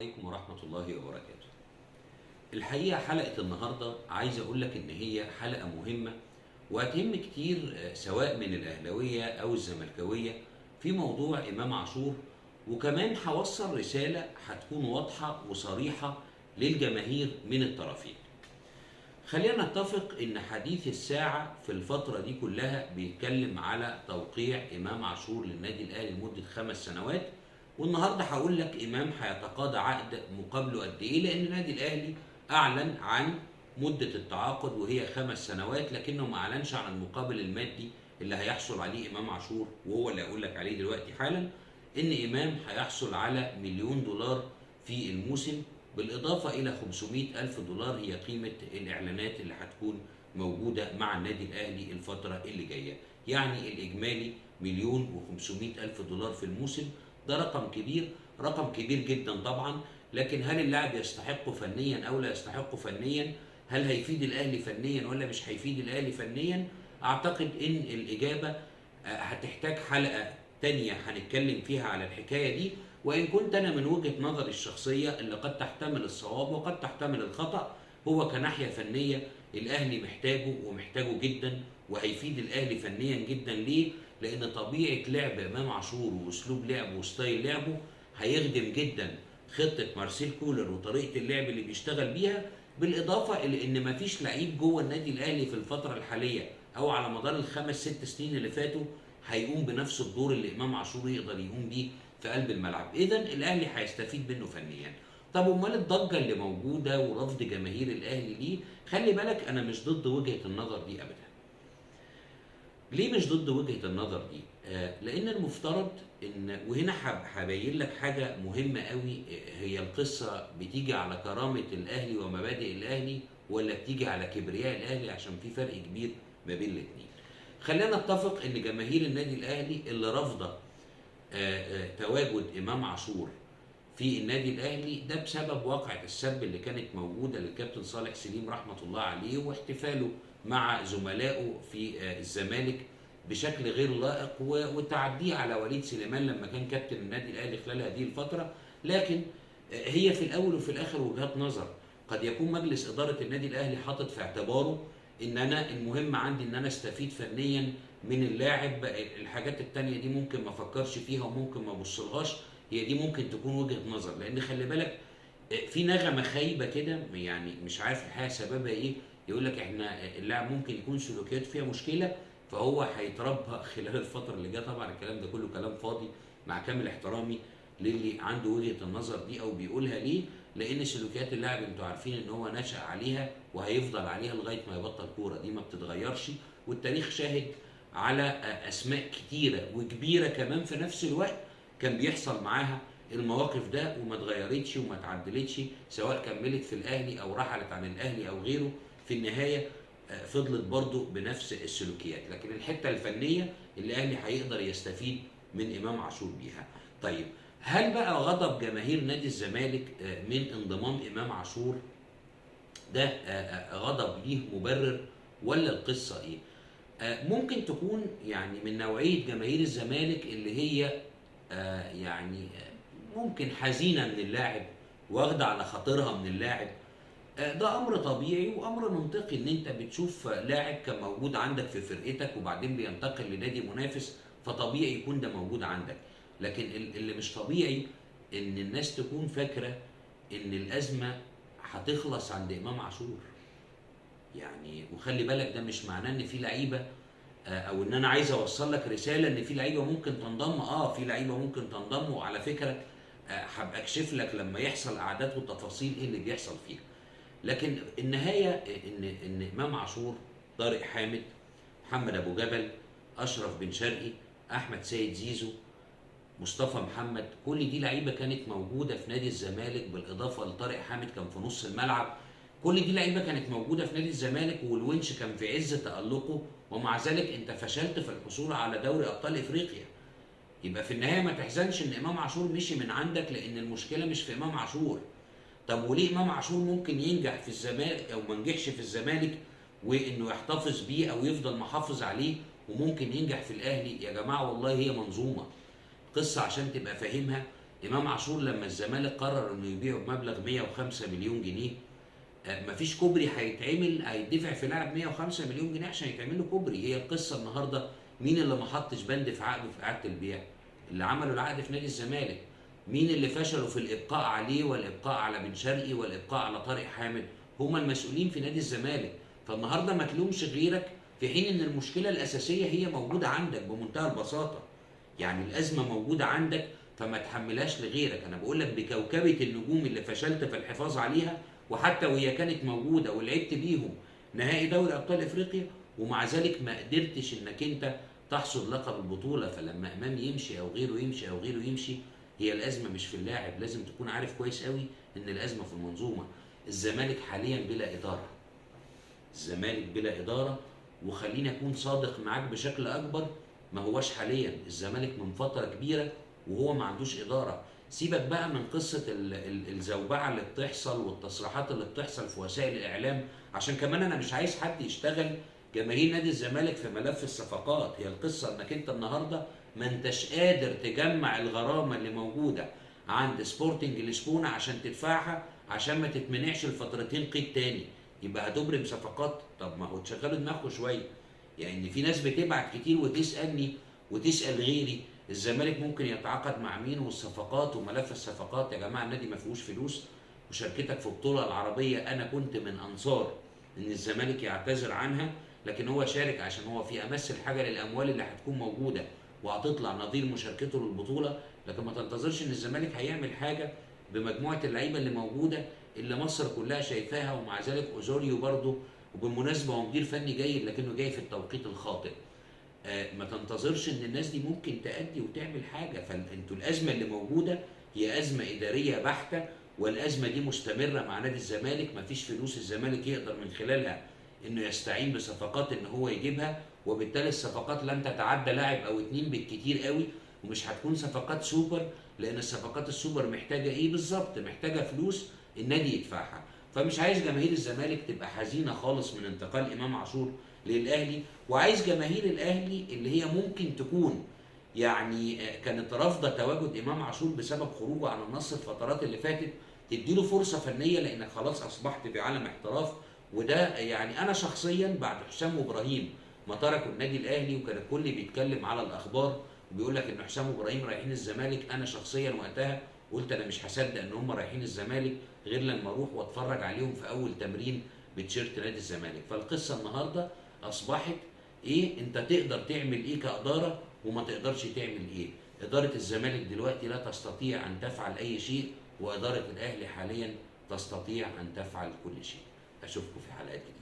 عليكم ورحمة الله وبركاته. الحقيقة حلقة النهاردة عايز أقول لك إن هي حلقة مهمة وهتهم كتير سواء من الأهلاوية أو الزملكاوية في موضوع إمام عاشور، وكمان هوصل رسالة هتكون واضحة وصريحة للجماهير من الطرفين. خلينا نتفق إن حديث الساعة في الفترة دي كلها بيتكلم على توقيع إمام عاشور للنادي الأهلي لمدة 5 سنوات، والنهارده هقول لك إمام هيتقاضى عقد مقابله قد إيه، لأن النادي الأهلي أعلن عن مدة التعاقد وهي 5 سنوات، لكنه ما أعلنش عن المقابل المادي اللي هيحصل عليه إمام عاشور، وهو اللي هقول لك عليه دلوقتي حالا. إن إمام هيحصل على $1,000,000 في الموسم، بالإضافة إلى $500,000 هي قيمة الإعلانات اللي هتكون موجودة مع النادي الأهلي الفترة اللي جاية. يعني الإجمالي $1,500,000 في الموسم. ده رقم كبير، رقم كبير جدا طبعا، لكن هل اللاعب يستحقه فنيا أو لا يستحقه فنيا؟ هل هيفيد الأهلي فنيا ولا مش هيفيد الأهلي فنيا؟ أعتقد إن الإجابة هتحتاج حلقة تانية هنتكلم فيها على الحكاية دي، وإن كنت أنا من وجهة نظري الشخصية اللي قد تحتمل الصواب وقد تحتمل الخطأ، هو كناحية فنية الأهلي محتاجه ومحتاجه جدا، وهيفيد الأهلي فنيا جدا. ليه؟ لأن طبيعة لعب إمام عاشور وأسلوب لعبه وستايل لعبه هيخدم جدا خطة مارسيل كولر وطريقة اللعب اللي بيشتغل بيها، بالإضافة إلى إن مفيش لعيب جوه النادي الأهلي في الفترة الحالية أو على مدار ال5 6 سنين اللي فاتوا هيقوم بنفس الدور اللي إمام عاشور يقدر يقوم بيه في قلب الملعب. إذا الأهلي هيستفيد منه فنيا. طب أمال الضجة اللي موجودة ورفض جماهير الأهلي ليه؟ خلي بالك أنا مش ضد وجهة النظر دي أبدا. ليه مش ضد وجهة النظر دي؟ لأن المفترض إن، وهنا هبين لك حاجة مهمة قوي، هي القصة بتيجي على كرامة الأهلي ومبادئ الأهلي ولا بتيجي على كبرياء الأهلي؟ عشان في فرق كبير ما بين الاتنين. خلينا نتفق إن جماهير النادي الأهلي اللي رافضة تواجد إمام عاشور في النادي الأهلي ده بسبب واقعة السب اللي كانت موجودة للكابتن صالح سليم رحمة الله عليه، واحتفاله مع زملائه في الزمالك بشكل غير لائق، وتعديه على وليد سليمان لما كان كابتن النادي الاهلي خلال هذه الفتره. لكن هي في الاول وفي الاخر وجهات نظر. قد يكون مجلس اداره النادي الاهلي حاطط في اعتباره ان انا المهم عندي ان انا استفيد فنيا من اللاعب، الحاجات التانيه دي ممكن ما افكرش فيها وممكن ما ابصلهاش، هي دي ممكن تكون وجهه نظر. لان خلي بالك في نغمه خايبه كده، يعني مش عارف الحقيقه سببها ايه، يقول لك احنا اللاعب ممكن يكون سلوكيات فيها مشكله فهو هيتربى خلال الفتره اللي جايه. طبعا الكلام ده كله كلام فاضي، مع كامل احترامي للي عنده وجهه النظر دي او بيقولها ليه، لان سلوكيات اللاعب انتوا عارفين ان هو نشأ عليها وهيفضل عليها لغايه ما يبطل كوره، دي ما بتتغيرش، والتاريخ شاهد على اسماء كتيره وكبيره كمان في نفس الوقت كان بيحصل معاها المواقف ده وما اتغيرتش وما اتعدلتش، سواء كملت في الاهلي او رحلت عن الاهلي او غيره، في النهايه فضلت برضو بنفس السلوكيات. لكن الحته الفنيه الاهلي هيقدر يستفيد من امام عاشور بيها. طيب هل بقى غضب جماهير نادي الزمالك من انضمام امام عاشور ده غضب ليه مبرر ولا القصه ايه؟ ممكن تكون يعني من نوعيه جماهير الزمالك اللي هي يعني ممكن حزينه من اللاعب، واخده على خاطرها من اللاعب. ده امر طبيعي وامر منطقي ان انت بتشوف لاعب كان موجود عندك في فرقتك وبعدين بينتقل لنادي منافس، فطبيعي يكون ده موجود عندك. لكن اللي مش طبيعي ان الناس تكون فاكره ان الازمه هتخلص عند امام عاشور. يعني وخلي بالك ده مش معناه ان في لعيبه او ان انا عايز اوصل لك رساله ان في لعيبه ممكن تنضم. في لعيبه ممكن تنضم، وعلى فكره هبقى اكشف لك لما يحصل اعداد وتفاصيل ايه اللي بيحصل فيها. لكن النهايه ان امام عاشور، طارق حامد، محمد ابو جبل، اشرف بن شرقي، احمد سيد زيزو، مصطفى محمد، كل دي لعيبه كانت موجوده في نادي الزمالك، بالاضافه لطارق حامد كان في نص الملعب. كل دي لعيبه كانت موجوده في نادي الزمالك والونش كان في عز تالقه، ومع ذلك انت فشلت في الحصول على دوري ابطال افريقيا. يبقى في النهايه ما تحزنش ان امام عاشور مشي من عندك، لان المشكله مش في امام عاشور. طب وليه امام عاشور ممكن ينجح في الزمالك او ما نجحش في الزمالك وانه يحتفظ بيه او يفضل محافظ عليه، وممكن ينجح في الاهلي؟ يا جماعه والله هي منظومه قصه عشان تبقى فاهمها. امام عاشور لما الزمالك قرر انه يبيعه بمبلغ 105 مليون جنيه، مفيش كوبري هيتعمل هيدفع في لاعب 105 مليون جنيه عشان يتعمل له كوبري. هي القصه النهارده مين اللي ما حطش بند في عقده في اعاده البيع؟ اللي عملوا العقد في نادي الزمالك. مين اللي فشلوا في الابقاء عليه والابقاء على بن شرقي والابقاء على طارق حامد؟ هما المسؤولين في نادي الزمالك. فالنهارده ما تلومش غيرك، في حين ان المشكله الاساسيه هي موجوده عندك بمنتهى البساطه. يعني الازمه موجوده عندك، فما تحملهاش لغيرك. انا بقول لك بكوكبه النجوم اللي فشلت في الحفاظ عليها، وحتى وهي كانت موجوده ولعبت بيهم نهائي دوري ابطال افريقيا، ومع ذلك ما قدرتش انك انت تحصد لقب البطوله. فلما امام يمشي او غيره يمشي او غيره يمشي، هي الازمه مش في اللاعب. لازم تكون عارف كويس قوي ان الازمه في المنظومه. الزمالك حاليا بلا اداره. الزمالك بلا اداره، وخليني اكون صادق معاك بشكل اكبر، ما هواش حاليا. الزمالك من فتره كبيره وهو ما عندوش اداره. سيبك بقى من قصه الزوبعه اللي بتحصل والتصريحات اللي بتحصل في وسائل الاعلام، عشان كمان انا مش عايز حد يشتغل جماهير نادي الزمالك في ملف الصفقات. هي القصه انك انت النهارده ما انتش قادر تجمع الغرامه اللي موجوده عند سبورتنج لشبونه عشان تدفعها، عشان ما تتمنعش الفترتين قيد تاني. يبقى هتبرم صفقات؟ طب ما هو تشغلوا دماغكم شويه. يعني في ناس بتبعت كتير وتسالني وتسال غيري الزمالك ممكن يتعاقد مع مين والصفقات وملف الصفقات. يا جماعه النادي ما فيهوش فلوس. مشاركتك في البطوله العربيه انا كنت من انصار ان الزمالك يعتذر عنها، لكن هو شارك عشان هو في امس الحاجه للاموال اللي هتكون موجوده وهتطلع نظير مشاركته للبطوله. لكن ما تنتظرش ان الزمالك هيعمل حاجه بمجموعه اللعيبه اللي موجوده اللي مصر كلها شايفاها. ومع ذلك اوزوريو برضه، وبالمناسبه هو مدير فني جيد لكنه جاي في التوقيت الخاطئ. ما تنتظرش ان الناس دي ممكن تأدي وتعمل حاجه. فانتوا الازمه اللي موجوده هي ازمه اداريه بحته، والازمه دي مستمره مع نادي الزمالك. مفيش فلوس الزمالك يقدر من خلالها انه يستعين بصفقات ان هو يجيبها، وبالتالي الصفقات لن تتعدى لاعب او اتنين بالكتير قوي، ومش هتكون صفقات سوبر. لان الصفقات السوبر محتاجه ايه بالظبط؟ محتاجه فلوس النادي يدفعها. فمش عايز جماهير الزمالك تبقى حزينه خالص من انتقال امام عاشور للاهلي، وعايز جماهير الاهلي اللي هي ممكن تكون يعني كانت رافضه تواجد امام عاشور بسبب خروجه عن النصر الفترات اللي فاتت تديله فرصه فنيه، لانك خلاص اصبحت في عالم احتراف. وده يعني انا شخصيا بعد حسام وابراهيم ما تركوا النادي الاهلي وكان الكل بيتكلم على الاخبار وبيقول لك ان حسام وابراهيم رايحين الزمالك، انا شخصيا وقتها قلت انا مش هصدق ان هم رايحين الزمالك غير لما اروح واتفرج عليهم في اول تمرين بتشيرت نادي الزمالك. فالقصه النهارده اصبحت ايه؟ انت تقدر تعمل ايه كاداره وما تقدرش تعمل ايه. اداره الزمالك دلوقتي لا تستطيع ان تفعل اي شيء، واداره الاهلي حاليا تستطيع ان تفعل كل شيء. اشوفكم في حلقات جديده.